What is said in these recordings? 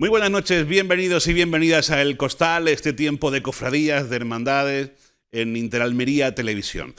Muy buenas noches, bienvenidos y bienvenidas a El Costal, este tiempo de cofradías, de hermandades en Interalmería Televisión.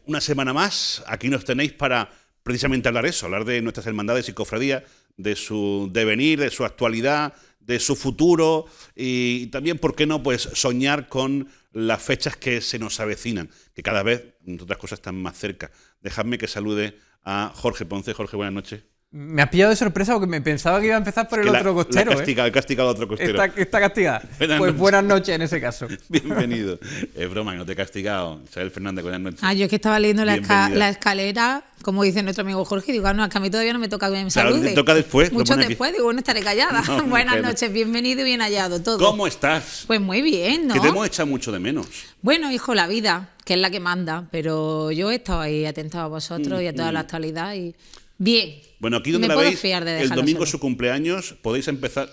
Una semana más, aquí nos tenéis para precisamente hablar eso, hablar de nuestras hermandades y cofradías, de su devenir, de su actualidad, de su futuro y también, ¿por qué no?, pues soñar con las fechas que se nos avecinan, que cada vez, entre otras cosas, están más cerca. Dejadme que salude a Jorge Ponce. Jorge, buenas noches. Me has pillado de sorpresa porque me pensaba que iba a empezar por el otro costero. He castigado al otro costero. ¿Está castigada? Pues buenas noches en ese caso. Bienvenido. Es broma, no te he castigado. Isabel Fernández, buenas noches. Yo es que estaba leyendo la escalera, como dice nuestro amigo Jorge, y digo, no, es que a mí todavía no me toca que me salude. Claro, te toca después. Mucho después, digo, bueno, estaré callada. No, buenas noches, bienvenido y bien hallado todo. ¿Cómo estás? Pues muy bien, ¿no? Que te hemos echado mucho de menos. Bueno, hijo, la vida, que es la que manda, pero yo he estado ahí atenta a vosotros y a toda la actualidad y bien. Bueno, aquí donde la veis, el domingo solo. su cumpleaños, podéis empezar...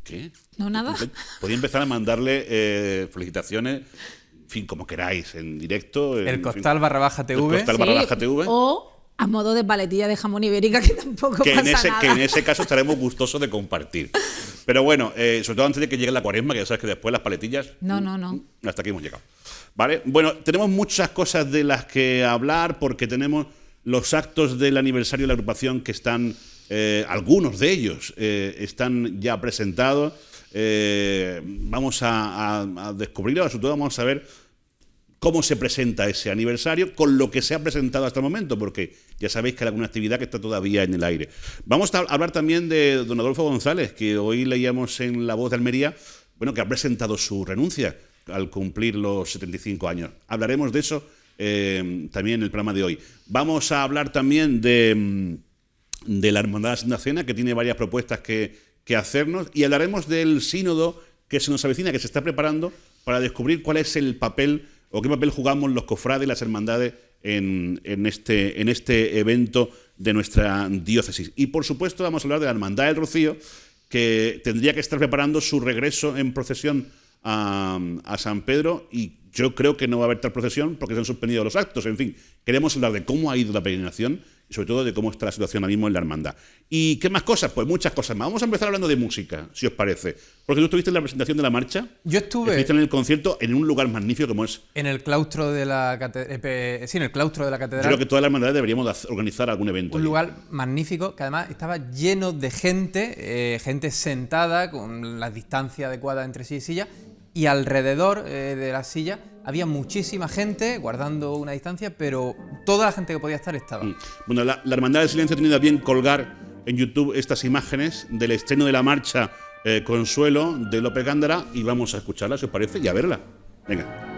¿Qué? No, nada. Podéis empezar a mandarle felicitaciones, en fin, como queráis, en directo. El Costal /TV. El Costal /TV. O a modo de paletilla de jamón ibérica, que tampoco pasa nada. Que en ese caso estaremos gustosos de compartir. Pero bueno, sobre todo antes de que llegue la Cuaresma, que ya sabes que después las paletillas... No. Hasta aquí hemos llegado. ¿Vale? Bueno, tenemos muchas cosas de las que hablar porque tenemos los actos del aniversario de la agrupación que están, algunos de ellos están ya presentados. Vamos a descubrirlo, sobre todo vamos a ver cómo se presenta ese aniversario con lo que se ha presentado hasta el momento, porque ya sabéis que hay alguna actividad que está todavía en el aire. Vamos a hablar también de don Adolfo González, que hoy leíamos en La Voz de Almería, bueno, que ha presentado su renuncia al cumplir los 75 años. Hablaremos de eso también en el programa de hoy. Vamos a hablar también de la Hermandad de la Santa Cena, que tiene varias propuestas que hacernos, y hablaremos del sínodo que se nos avecina, que se está preparando para descubrir cuál es el papel o qué papel jugamos los cofrades y las hermandades en este evento de nuestra diócesis. Y por supuesto vamos a hablar de la Hermandad del Rocío, que tendría que estar preparando su regreso en procesión a San Pedro, y yo creo que no va a haber tal procesión porque se han suspendido los actos. En fin, queremos hablar de cómo ha ido la peregrinación y sobre todo de cómo está la situación ahora mismo en la hermandad. ¿Y qué más cosas? Pues muchas cosas más. Vamos a empezar hablando de música, si os parece. Porque tú estuviste en la presentación de la marcha. Yo estuve. Estuviste en el concierto en un lugar magnífico como es... En el claustro de la catedral. Sí, en el claustro de la catedral. Yo creo que todas las hermandades deberíamos organizar algún evento. Un allí. lugar magnífico que además estaba lleno de gente, gente sentada con la distancia adecuada entre sí y silla. Y alrededor de la silla había muchísima gente guardando una distancia, pero toda la gente que podía estar estaba. Bueno, la Hermandad del Silencio ha tenido a bien colgar en YouTube estas imágenes del estreno de la marcha Consuelo de López Gándara, y vamos a escucharla, si os parece, y a verla. Venga.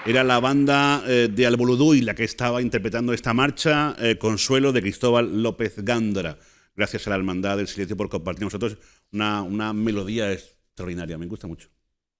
Era la banda de Alboludú y la que estaba interpretando esta marcha, Consuelo, de Cristóbal López Gándara. Gracias a la Hermandad del Silencio por compartir con nosotros una melodía extraordinaria. Me gusta mucho.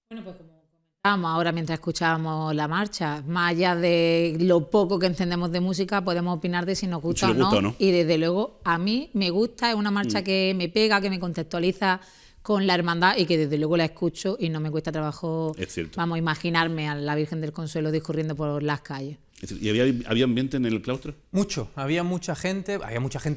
Bueno, pues como comentábamos ahora mientras escuchábamos la marcha, más allá de lo poco que entendemos de música, podemos opinar de si nos gusta, si o no. Y desde luego, a mí me gusta, es una marcha que me pega, que me contextualiza con la hermandad y que desde luego la escucho y no me cuesta trabajo, vamos, imaginarme a la Virgen del Consuelo discurriendo por las calles. ¿Y había ambiente en el claustro? Mucho, había mucha gente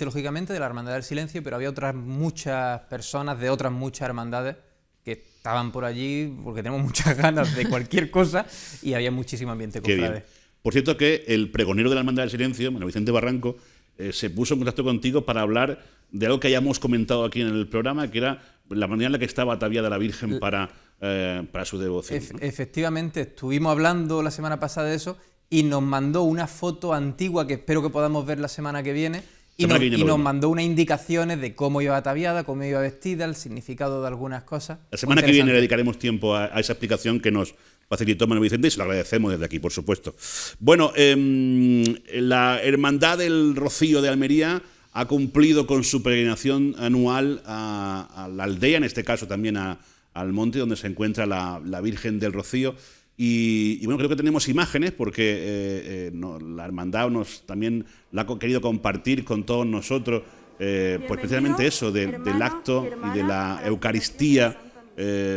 lógicamente de la Hermandad del Silencio, pero había otras muchas personas de otras muchas hermandades que estaban por allí porque tenemos muchas ganas de cualquier cosa y había muchísimo ambiente cofrade. Por cierto que el pregonero de la Hermandad del Silencio, Manuel Vicente Barranco, se puso en contacto contigo para hablar de algo que hayamos comentado aquí en el programa, que era la manera en la que estaba ataviada la Virgen para su devoción. ¿No? Efectivamente, estuvimos hablando la semana pasada de eso y nos mandó una foto antigua que espero que podamos ver la semana que viene y nos mandó unas indicaciones de cómo iba ataviada, cómo iba vestida, el significado de algunas cosas. La semana que viene le dedicaremos tiempo a esa explicación que nos facilitó Manuel Vicente y se lo agradecemos desde aquí, por supuesto. Bueno, la Hermandad del Rocío de Almería ha cumplido con su peregrinación anual a la aldea, en este caso también al monte donde se encuentra la Virgen del Rocío. Y bueno, creo que tenemos imágenes porque la hermandad también la ha querido compartir con todos nosotros, pues precisamente eso, del acto y de la Eucaristía,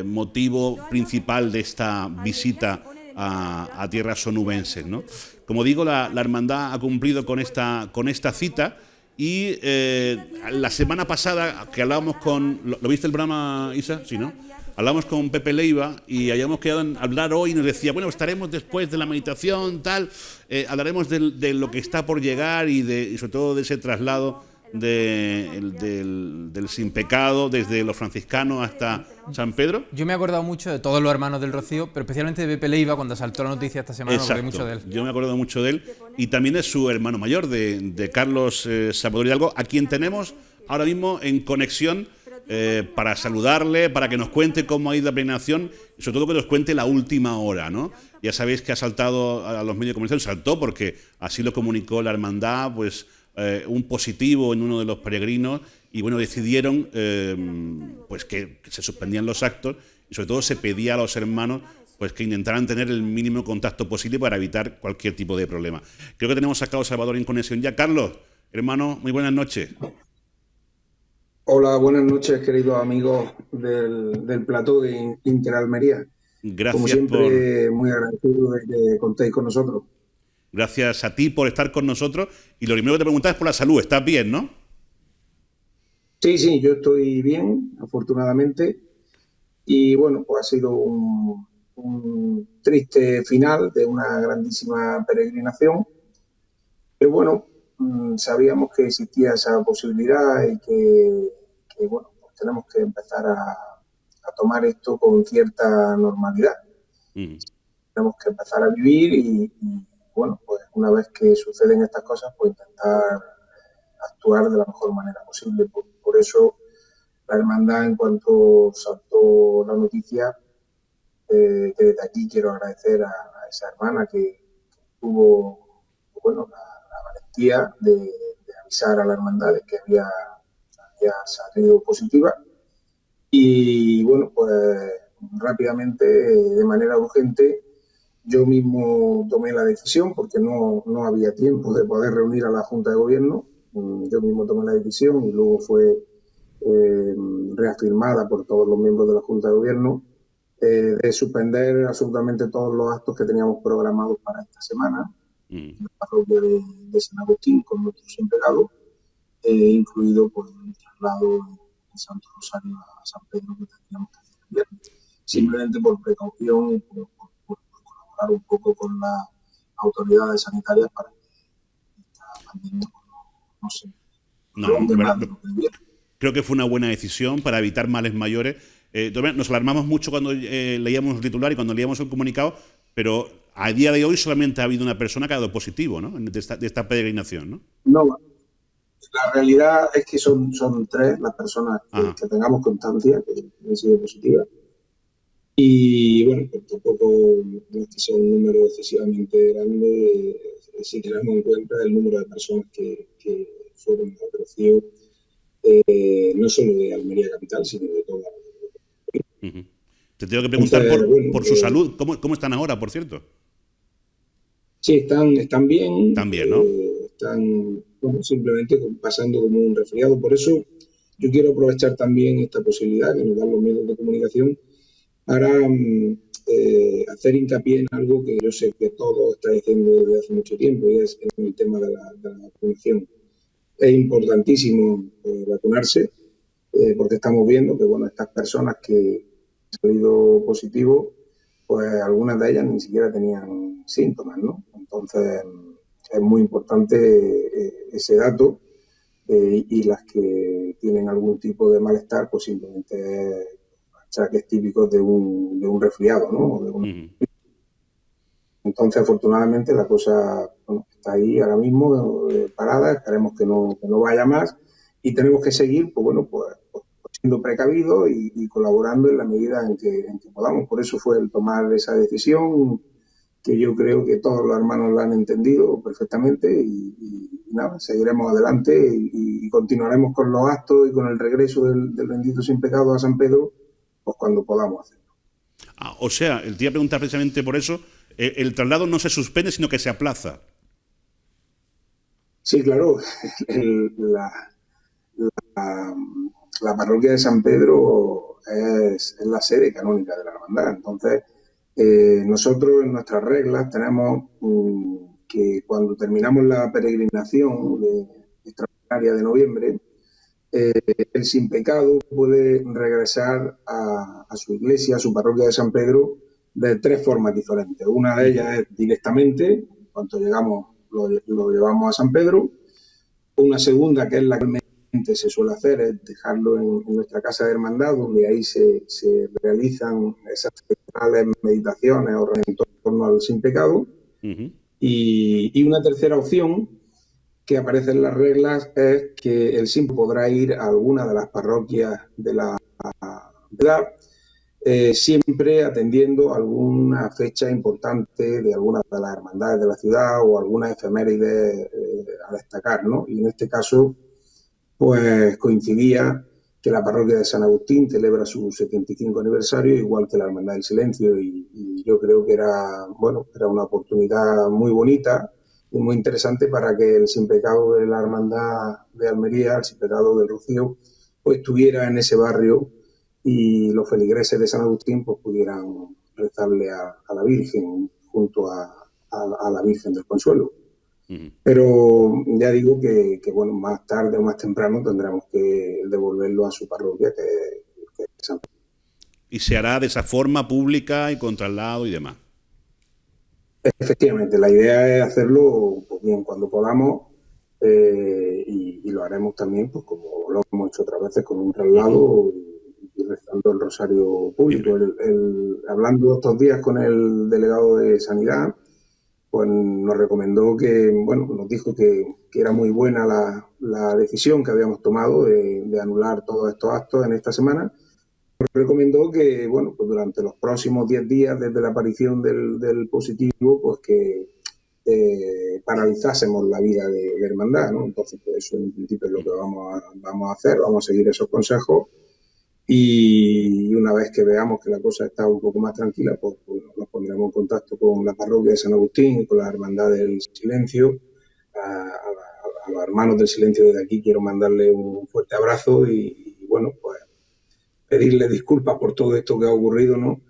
motivo principal de esta visita a tierras onubenses, ¿no? Como digo, la hermandad ha cumplido con esta cita. Y la semana pasada que hablábamos con... ¿Lo viste el programa, Isa? Sí, ¿no? Hablamos con Pepe Leiva y habíamos quedado en hablar hoy y nos decía, bueno, estaremos después de la meditación, tal, hablaremos de lo que está por llegar y sobre todo de ese traslado del sin pecado desde los franciscanos hasta San Pedro. Yo me he acordado mucho de todos los hermanos del Rocío, pero especialmente de Pepe Leiva cuando saltó la noticia esta semana. Exacto. Me acordé mucho de él. Yo me he acordado mucho de él y también de su hermano mayor, de Carlos Salvador Hidalgo, a quien tenemos ahora mismo en conexión para saludarle, para que nos cuente cómo ha ido la peregrinación y sobre todo que nos cuente la última hora, ¿no? Ya sabéis que ha saltado a los medios de comunicación, saltó porque así lo comunicó la hermandad, pues un positivo en uno de los peregrinos y bueno, decidieron pues que se suspendían los actos y sobre todo se pedía a los hermanos pues que intentaran tener el mínimo contacto posible para evitar cualquier tipo de problema. Creo que tenemos a Carlos Salvador en conexión ya. Carlos, hermano, muy buenas noches. Hola, buenas noches, queridos amigos del plató de Interalmería. Gracias. Como siempre, muy agradecido de que contéis con nosotros. Gracias a ti por estar con nosotros. Y lo primero que te preguntas es por la salud. ¿Estás bien, no? Sí, yo estoy bien, afortunadamente. Y bueno, pues ha sido un triste final de una grandísima peregrinación. Pero bueno, sabíamos que existía esa posibilidad y que bueno, pues tenemos que empezar a tomar esto con cierta normalidad. Tenemos que empezar a vivir y bueno, pues una vez que suceden estas cosas, pues intentar actuar de la mejor manera posible. Por eso la hermandad, en cuanto saltó la noticia, que desde aquí quiero agradecer a esa hermana que tuvo, bueno, la valentía de avisar a la hermandad de que había salido positiva y bueno, pues rápidamente, de manera urgente, yo mismo tomé la decisión porque no había tiempo de poder reunir a la Junta de Gobierno. Yo mismo tomé la decisión y luego fue reafirmada por todos los miembros de la Junta de Gobierno de suspender absolutamente todos los actos que teníamos programados para esta semana, la parroquia de San Agustín con nuestro sin pecado, incluido pues, el traslado de Santo Rosario a San Pedro que tendríamos que hacer el viernes, simplemente por precaución y por colaborar un poco con las autoridades sanitarias para que esta pandemia no se creo que fue una buena decisión para evitar males mayores. Nos alarmamos mucho cuando leíamos el titular y cuando leíamos el comunicado, pero a día de hoy solamente ha habido una persona que ha dado positivo, ¿no? de esta peregrinación, ¿no? No, la realidad es que son 3 las personas que tengamos constancia que han sido positivas. Y bueno, pues tampoco no es que sea un número excesivamente grande, si tenemos en cuenta el número de personas que fueron al Rocío, no solo de Almería Capital, sino de toda. Uh-huh. Te tengo que preguntar por su salud. ¿Cómo están ahora, por cierto? Sí, están bien. Están bien, ¿no? Están simplemente pasando como un resfriado. Por eso yo quiero aprovechar también esta posibilidad que nos dan los medios de comunicación para hacer hincapié en algo que yo sé que todo está diciendo desde hace mucho tiempo, y es en el tema de la vacunación. Es importantísimo vacunarse, porque estamos viendo que bueno, estas personas que han salido positivos, pues algunas de ellas ni siquiera tenían síntomas, ¿no? Entonces es muy importante ese dato, y las que tienen algún tipo de malestar, pues simplemente achaques típicos de un resfriado, ¿no? Entonces, afortunadamente, la cosa está ahí ahora mismo parada. Esperemos que no vaya más, y tenemos que seguir, pues siendo precavidos y colaborando en la medida en que podamos. Por eso fue el tomar esa decisión, que yo creo que todos los hermanos la han entendido perfectamente, y nada, seguiremos adelante y continuaremos con los actos y con el regreso del bendito sin pecado a San Pedro, pues cuando podamos hacerlo. O sea, te iba a preguntar precisamente por eso, el traslado no se suspende, sino que se aplaza. Sí, claro. La parroquia de San Pedro es la sede canónica de la hermandad. Entonces, nosotros en nuestras reglas tenemos que cuando terminamos la peregrinación extraordinaria de noviembre, el sin pecado puede regresar a su iglesia, a su parroquia de San Pedro, de 3 formas diferentes. Una de ellas es directamente, cuando llegamos lo llevamos a San Pedro. Una segunda, que es la que se suele hacer, es dejarlo en nuestra casa de hermandad, donde ahí se realizan esas meditaciones en torno al sin pecado. Y una tercera opción que aparece en las reglas es que el sin podrá ir a alguna de las parroquias de la ciudad, siempre atendiendo alguna fecha importante de alguna de las hermandades de la ciudad o alguna efeméride a destacar, ¿no? Y en este caso, pues coincidía que la parroquia de San Agustín celebra su 75 aniversario, igual que la Hermandad del Silencio, y yo creo que era una oportunidad muy bonita y muy interesante para que el sin pecado de la Hermandad de Almería, el sin pecado del Rocío, pues estuviera en ese barrio, y los feligreses de San Agustín pues pudieran rezarle a la Virgen junto a la Virgen del Consuelo. Pero ya digo que más tarde o más temprano tendremos que devolverlo a su parroquia, que es San Pedro. Y se hará de esa forma pública y con traslado y demás. Efectivamente, la idea es hacerlo pues bien cuando podamos, y lo haremos también pues como lo hemos hecho otras veces, con un traslado y rezando el rosario público. Hablando estos días con el delegado de Sanidad, pues nos recomendó nos dijo que era muy buena la decisión que habíamos tomado de anular todos estos actos en esta semana. Nos recomendó que, pues durante los próximos 10 días desde la aparición del positivo, pues que paralizásemos la vida de la hermandad, ¿no? Entonces, pues eso en principio es lo que vamos a hacer, vamos a seguir esos consejos. Y una vez que veamos que la cosa está un poco más tranquila, pues nos pondremos en contacto con la parroquia de San Agustín y con la Hermandad del Silencio. A los hermanos del Silencio desde aquí quiero mandarle un fuerte abrazo y pues pedirles disculpas por todo esto que ha ocurrido, ¿no?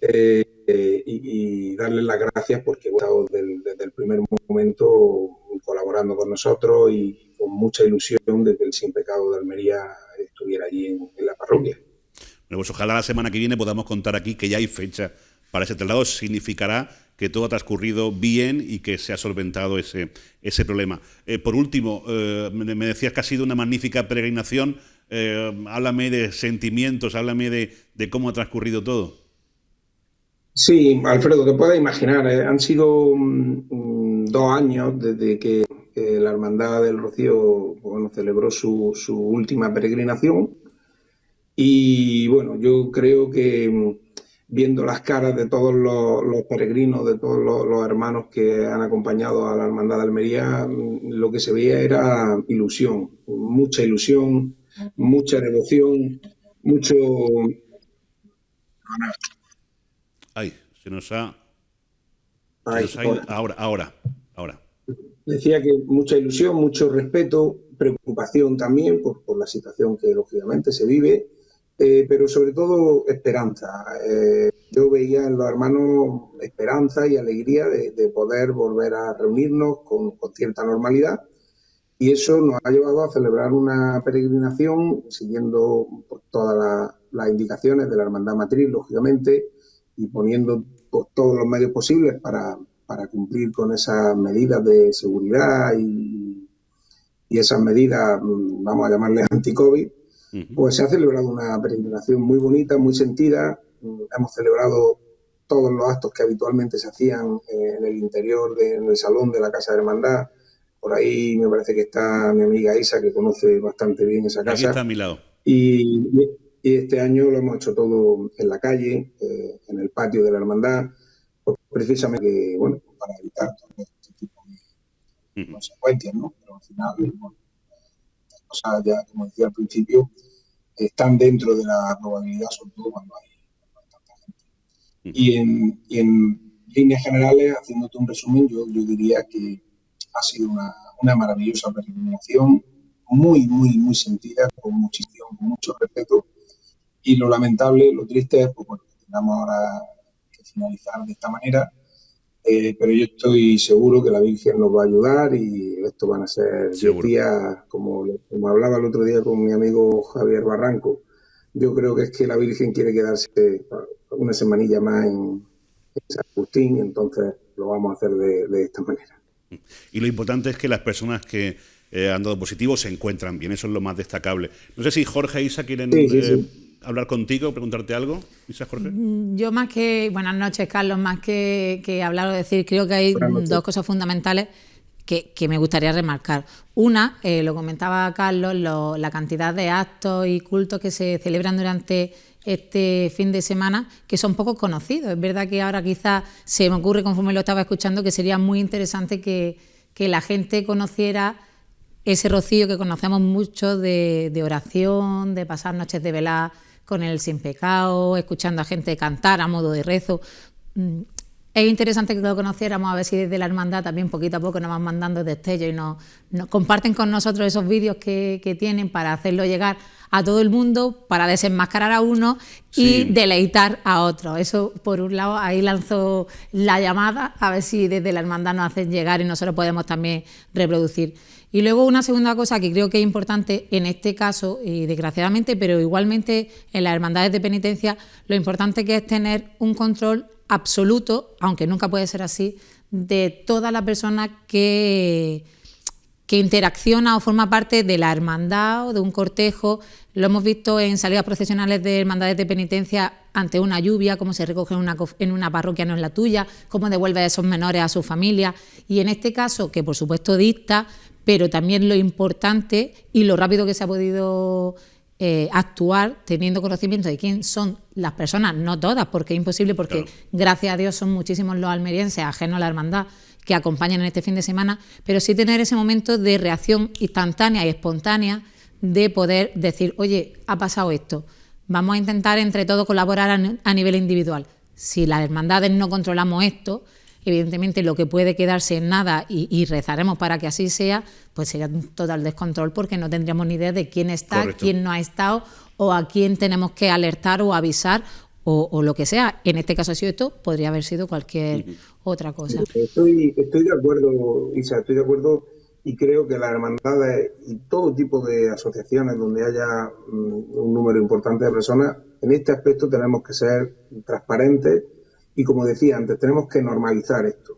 Y darles las gracias porque han estado desde el primer momento colaborando con nosotros y con mucha ilusión de que el sin pecado de Almería estuviera allí en la parroquia. Bueno, pues ojalá la semana que viene podamos contar aquí que ya hay fecha para ese traslado. Significará que todo ha transcurrido bien y que se ha solventado ese problema. Por último, me decías que ha sido una magnífica peregrinación. Háblame de sentimientos, háblame de cómo ha transcurrido todo. Sí, Alfredo, te puedes imaginar, han sido 2 años desde que la Hermandad del Rocío celebró su última peregrinación, y yo creo que viendo las caras de todos los peregrinos, de todos los hermanos que han acompañado a la Hermandad de Almería, lo que se veía era ilusión, mucha devoción, mucho... Ay, se nos ha Ay, ido. Ahora. Decía que mucha ilusión, mucho respeto, preocupación también por la situación que lógicamente se vive, pero sobre todo esperanza. Yo veía en los hermanos esperanza y alegría de poder volver a reunirnos con cierta normalidad, y eso nos ha llevado a celebrar una peregrinación siguiendo pues, todas las indicaciones de la Hermandad Matriz, lógicamente, y poniendo pues, todos los medios posibles para cumplir con esas medidas de seguridad y esas medidas, vamos a llamarles anti-COVID. Pues se ha celebrado una peregrinación muy bonita, muy sentida. Hemos celebrado todos los actos que habitualmente se hacían en el interior, en el salón de la Casa de Hermandad. Por ahí me parece que está mi amiga Isa, que conoce bastante bien esa casa. Aquí está a mi lado. Y este año lo hemos hecho todo en la calle, en el patio de la Hermandad, pues precisamente bueno, para evitar todo este tipo de consecuencias, ¿no? Pero al final, bueno, estas cosas ya, como decía al principio, están dentro de la probabilidad, sobre todo cuando hay tanta gente. Y en líneas generales, haciéndote un resumen, yo diría que ha sido una maravillosa peregrinación, muy sentida, con mucho respeto. Y lo lamentable, lo triste es pues, bueno, que tengamos ahora que finalizar de esta manera, pero yo estoy seguro que la Virgen nos va a ayudar y esto van a ser 10 días, como hablaba el otro día con mi amigo Javier Barranco. Yo creo que es que la Virgen quiere quedarse una semanilla más en San Agustín, entonces lo vamos a hacer de esta manera. Y lo importante es que las personas que han dado positivo se encuentran bien, eso es lo más destacable. No sé si Jorge e Isa quieren hablar contigo, preguntarte algo. Isa, Jorge. Yo más que... Buenas noches, Carlos. Más que hablar o decir, creo que hay dos cosas fundamentales que me gustaría remarcar. Una, lo comentaba Carlos, la cantidad de actos y cultos que se celebran durante este fin de semana, que son poco conocidos. Es verdad que ahora quizás se me ocurre, conforme lo estaba escuchando, que sería muy interesante que la gente conociera ese rocío que conocemos mucho de oración, de pasar noches de velada con el sin pecado, escuchando a gente cantar a modo de rezo. Es interesante que lo conociéramos, a ver si desde la hermandad también poquito a poco nos van mandando destellos y nos comparten con nosotros esos vídeos que tienen para hacerlo llegar a todo el mundo, para desenmascarar a uno y deleitar a otro. Eso, por un lado, ahí lanzo la llamada, a ver si desde la hermandad nos hacen llegar y nosotros podemos también reproducir. Y luego una segunda cosa que creo que es importante en este caso, y desgraciadamente, pero igualmente en las hermandades de penitencia, lo importante que es tener un control absoluto, aunque nunca puede ser así, de toda la persona que interacciona o forma parte de la hermandad o de un cortejo. Lo hemos visto en salidas procesionales de hermandades de penitencia ante una lluvia, cómo se recoge en una parroquia, no en la tuya, cómo devuelve a esos menores a su familia. Y en este caso, que por supuesto dicta, pero también lo importante y lo rápido que se ha podido actuar teniendo conocimiento de quién son las personas, no todas, porque es imposible, porque gracias a Dios son muchísimos los almerienses ajenos a la hermandad que acompañan en este fin de semana, pero sí tener ese momento de reacción instantánea y espontánea de poder decir, oye, ha pasado esto, vamos a intentar entre todos colaborar a nivel individual. Si las hermandades no controlamos esto, evidentemente lo que puede quedarse en nada y rezaremos para que así sea, pues sería un total descontrol porque no tendríamos ni idea de quién está, quién no ha estado o a quién tenemos que alertar o avisar o lo que sea. En este caso ha sido esto, podría haber sido cualquier otra cosa. Estoy de acuerdo, Isa, estoy de acuerdo y creo que las hermandades y todo tipo de asociaciones donde haya un número importante de personas, en este aspecto tenemos que ser transparentes. Y como decía antes, tenemos que normalizar esto.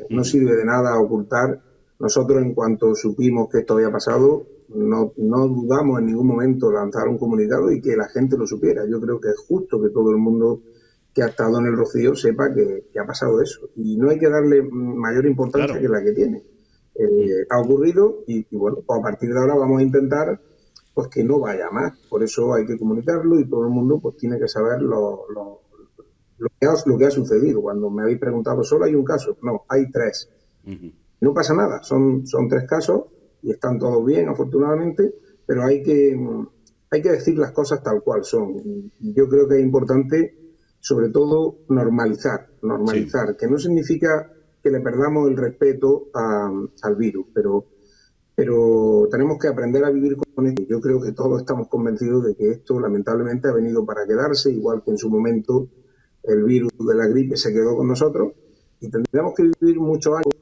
No sirve de nada ocultar. Nosotros, en cuanto supimos que esto había pasado, no dudamos en ningún momento lanzar un comunicado y que la gente lo supiera. Yo creo que es justo que todo el mundo que ha estado en el Rocío sepa que ha pasado eso. Y no hay que darle mayor importancia que la que tiene. Ha ocurrido y bueno, pues a partir de ahora vamos a intentar pues que no vaya más. Por eso hay que comunicarlo y todo el mundo pues tiene que saber lo que ha sucedido. Cuando me habéis preguntado, ¿solo hay un caso? No, hay 3. No pasa nada, son 3 casos y están todos bien, afortunadamente, pero hay que decir las cosas tal cual son. Y yo creo que es importante, sobre todo, normalizar, sí. Que no significa que le perdamos el respeto al virus, pero tenemos que aprender a vivir con esto. Yo creo que todos estamos convencidos de que esto lamentablemente ha venido para quedarse, igual que en su momento el virus de la gripe se quedó con nosotros, y tendremos que vivir muchos años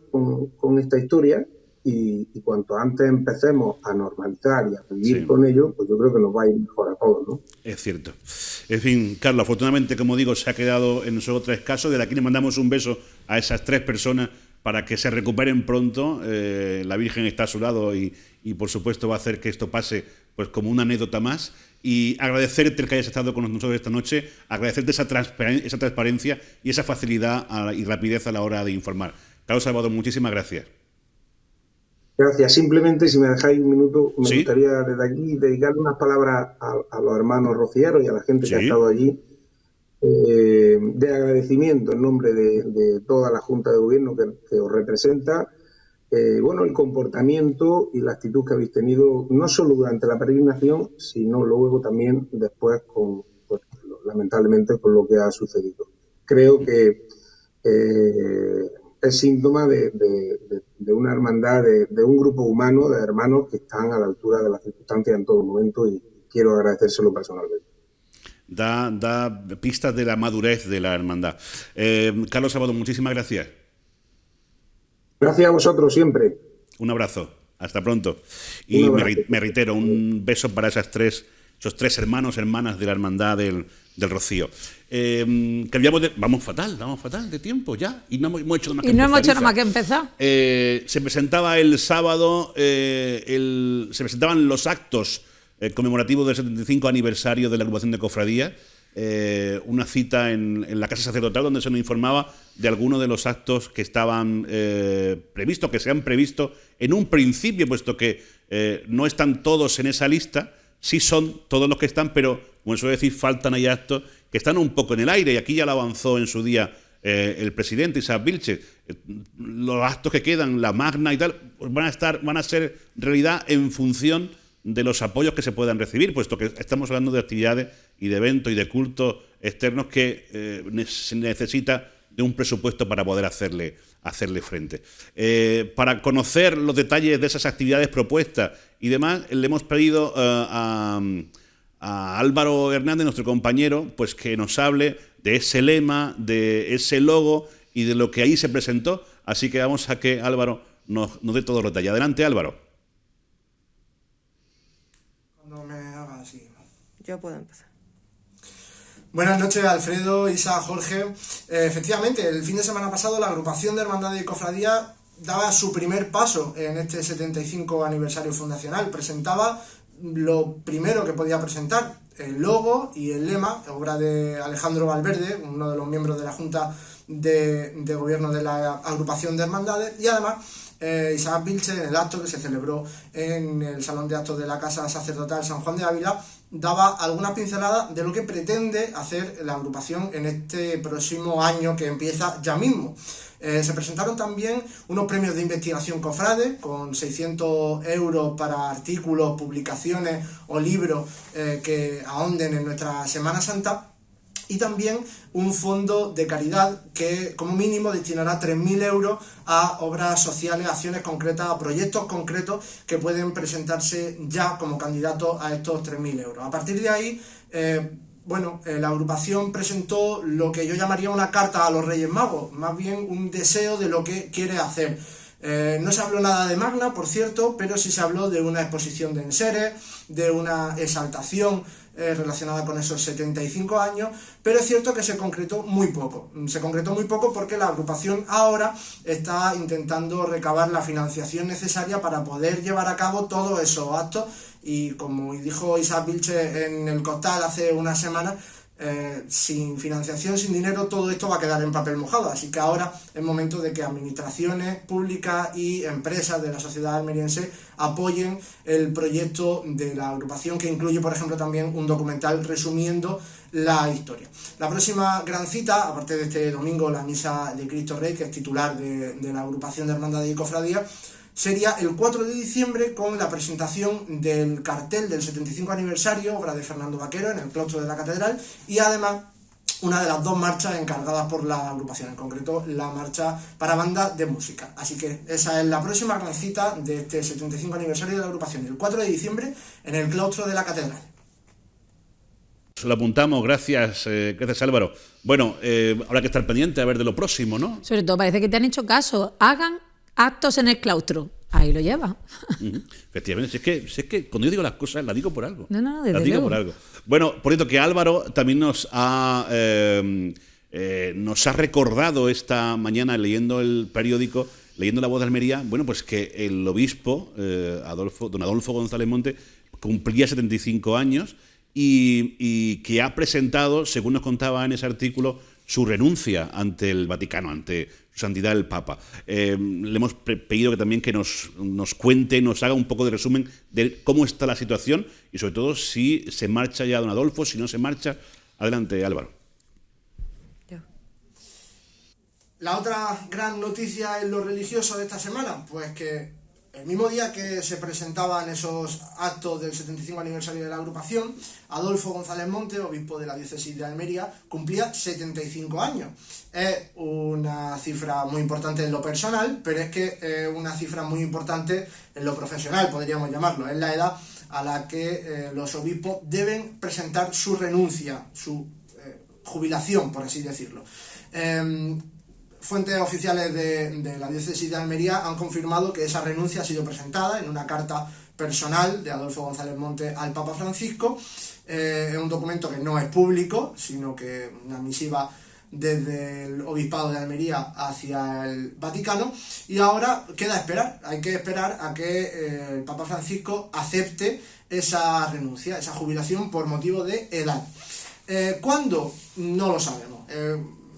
con esta historia, y cuanto antes empecemos a normalizar y a vivir con ello, pues yo creo que nos va a ir mejor a todos, ¿no? Es cierto. En fin, Carlos, afortunadamente, como digo, se ha quedado en solo 3 casos. Desde aquí le mandamos un beso a esas 3 personas para que se recuperen pronto. La Virgen está a su lado y por supuesto va a hacer que esto pase pues como una anécdota más. Y agradecerte el que hayas estado con nosotros esta noche, agradecerte esa transparencia y esa facilidad y rapidez a la hora de informar. Carlos Salvador, muchísimas gracias. Gracias. Simplemente, si me dejáis un minuto, me gustaría desde aquí dedicarle unas palabras a los hermanos rocieros y a la gente que ha estado allí, de agradecimiento en nombre de toda la Junta de Gobierno que os representa. El comportamiento y la actitud que habéis tenido, no solo durante la peregrinación, sino luego también después, lamentablemente, con lo que ha sucedido. Creo que es síntoma de una hermandad, de un grupo humano, de hermanos que están a la altura de las circunstancias en todo momento, y quiero agradecérselo personalmente. Da pistas de la madurez de la hermandad. Carlos Salvador, muchísimas gracias. Gracias a vosotros siempre. Un abrazo. Hasta pronto. Y me reitero, un beso para esos tres hermanos, hermanas de la hermandad del Rocío. Vamos fatal de tiempo ya. Y no hemos hecho nada más que empezar. Se presentaba el sábado, se presentaban los actos conmemorativos del 75 aniversario de la agrupación de cofradías. Una cita en la Casa Sacerdotal donde se nos informaba de algunos de los actos que estaban previstos, que se han previsto en un principio, puesto que no están todos en esa lista. Sí son todos los que están, pero, como suele decir, faltan ahí actos que están un poco en el aire, y aquí ya lo avanzó en su día el presidente Isaac Vilches. Los actos que quedan, la magna y tal, pues van a ser realidad en función de los apoyos que se puedan recibir, puesto que estamos hablando de actividades y de eventos y de cultos externos que se necesita de un presupuesto para poder hacerle frente. Para conocer los detalles de esas actividades propuestas y demás, le hemos pedido a Álvaro Hernández, nuestro compañero, pues que nos hable de ese lema, de ese logo y de lo que ahí se presentó. Así que vamos a que Álvaro nos dé todo los detalles. Adelante, Álvaro. Cuando me haga así. Yo puedo empezar. Buenas noches, Alfredo, Isa, Jorge. Efectivamente, el fin de semana pasado la agrupación de Hermandad y Cofradía daba su primer paso en este 75 aniversario fundacional. Presentaba lo primero que podía presentar, el logo y el lema, obra de Alejandro Valverde, uno de los miembros de la Junta de Gobierno de la agrupación de hermandades, y además Isaac Vilches, en el acto que se celebró en el Salón de Actos de la Casa Sacerdotal San Juan de Ávila, daba algunas pinceladas de lo que pretende hacer la agrupación en este próximo año que empieza ya mismo. Se presentaron también unos premios de investigación cofrade con 600 euros para artículos, publicaciones o libros que ahonden en nuestra Semana Santa, y también un fondo de caridad que como mínimo destinará 3.000 euros a obras sociales, acciones concretas, a proyectos concretos que pueden presentarse ya como candidatos a estos 3.000 euros. A partir de ahí, la agrupación presentó lo que yo llamaría una carta a los Reyes Magos, más bien un deseo de lo que quiere hacer. No se habló nada de Magna, por cierto, pero sí se habló de una exposición de enseres, de una exaltación relacionada con esos 75 años, pero es cierto que se concretó muy poco. Se concretó muy poco porque la agrupación ahora está intentando recabar la financiación necesaria para poder llevar a cabo todos esos actos, y como dijo Isaac Vilches en el Costal hace unas semanas, sin financiación, sin dinero, todo esto va a quedar en papel mojado. Así que ahora es momento de que administraciones públicas y empresas de la sociedad almeriense apoyen el proyecto de la agrupación, que incluye, por ejemplo, también un documental resumiendo la historia. La próxima gran cita, aparte de este domingo, la Misa de Cristo Rey, que es titular de la agrupación de Hermandades y Cofradías, sería el 4 de diciembre con la presentación del cartel del 75 aniversario, obra de Fernando Vaquero, en el claustro de la catedral, y además una de las 2 marchas encargadas por la agrupación, en concreto la marcha para banda de música. Así que esa es la próxima gran cita de este 75 aniversario de la agrupación, el 4 de diciembre en el claustro de la catedral. Lo apuntamos, gracias Álvaro. Bueno, habrá que estar pendiente a ver de lo próximo, ¿no? Sobre todo parece que te han hecho caso. Hagan actos en el claustro. Ahí lo lleva. Efectivamente, si es que cuando yo digo las cosas, las digo por algo. No, desde las digo luego. por algo. Bueno, por cierto, que Álvaro también nos ha recordado esta mañana, leyendo el periódico, leyendo La Voz de Almería, bueno, pues que el obispo, don Adolfo González Monte, cumplía 75 años y que ha presentado, según nos contaba en ese artículo, su renuncia ante el Vaticano, ante su santidad el Papa. Le hemos pedido que también que nos cuente, nos haga un poco de resumen de cómo está la situación y sobre todo si se marcha ya don Adolfo, si no se marcha. Adelante, Álvaro. La otra gran noticia en lo religioso de esta semana, pues que el mismo día que se presentaban esos actos del 75 aniversario de la agrupación, Adolfo González Monte, obispo de la diócesis de Almería, cumplía 75 años. Es una cifra muy importante en lo personal, pero es que es una cifra muy importante en lo profesional, podríamos llamarlo. Es la edad a la que los obispos deben presentar su renuncia, su jubilación, por así decirlo. Fuentes oficiales de la diócesis de Almería han confirmado que esa renuncia ha sido presentada en una carta personal de Adolfo González Monte al Papa Francisco. Es un documento que no es público, sino que una misiva desde el Obispado de Almería hacia el Vaticano, y ahora queda esperar, hay que esperar a que el Papa Francisco acepte esa renuncia, esa jubilación por motivo de edad. ¿Cuándo? No lo sabemos.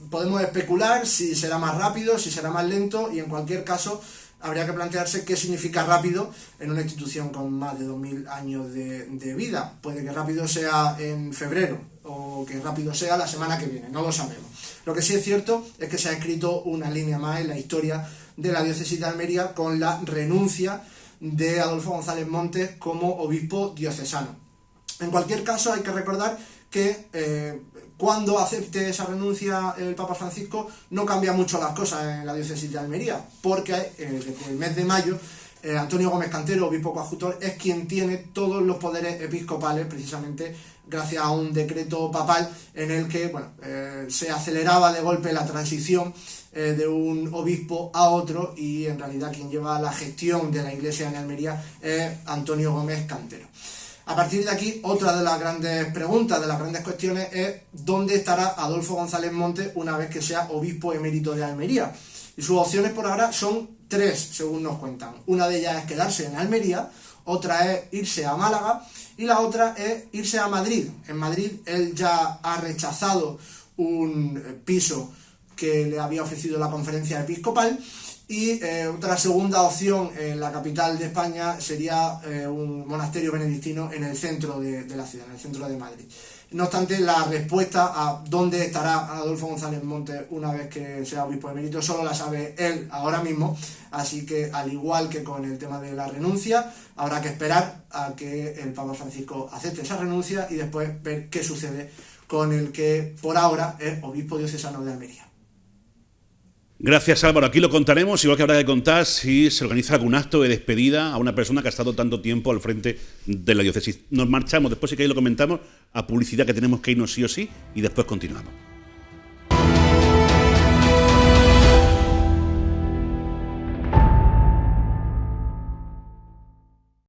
Podemos especular si será más rápido, si será más lento, y en cualquier caso habría que plantearse qué significa rápido en una institución con más de 2000 años de vida. Puede que rápido sea en febrero o que rápido sea la semana que viene, no lo sabemos. Lo que sí es cierto es que se ha escrito una línea más en la historia de la diócesis de Almería con la renuncia de Adolfo González Montes como obispo diocesano. En cualquier caso hay que recordar que cuando acepte esa renuncia el Papa Francisco no cambia mucho las cosas en la diócesis de Almería, porque desde el mes de mayo Antonio Gómez Cantero, obispo coadjutor, es quien tiene todos los poderes episcopales, precisamente gracias a un decreto papal en el que se aceleraba de golpe la transición de un obispo a otro, y en realidad quien lleva la gestión de la Iglesia en Almería es Antonio Gómez Cantero. A partir de aquí, otra de las grandes preguntas, de las grandes cuestiones, es ¿dónde estará Adolfo González Montes una vez que sea obispo emérito de Almería? Y sus opciones por ahora son 3, según nos cuentan. Una de ellas es quedarse en Almería, otra es irse a Málaga y la otra es irse a Madrid. En Madrid él ya ha rechazado un piso que le había ofrecido la Conferencia Episcopal. Y otra segunda opción en la capital de España sería un monasterio benedictino en el centro de la ciudad, en el centro de Madrid. No obstante, la respuesta a dónde estará Adolfo González Montes una vez que sea obispo emérito solo la sabe él ahora mismo, así que al igual que con el tema de la renuncia, habrá que esperar a que el Papa Francisco acepte esa renuncia y después ver qué sucede con el que por ahora es obispo diocesano de Almería. Gracias, Álvaro. Aquí lo contaremos, igual que habrá que contar si se organiza algún acto de despedida a una persona que ha estado tanto tiempo al frente de la diócesis. Nos marchamos, después sí que ahí lo comentamos, a publicidad, que tenemos que irnos sí o sí, y después continuamos.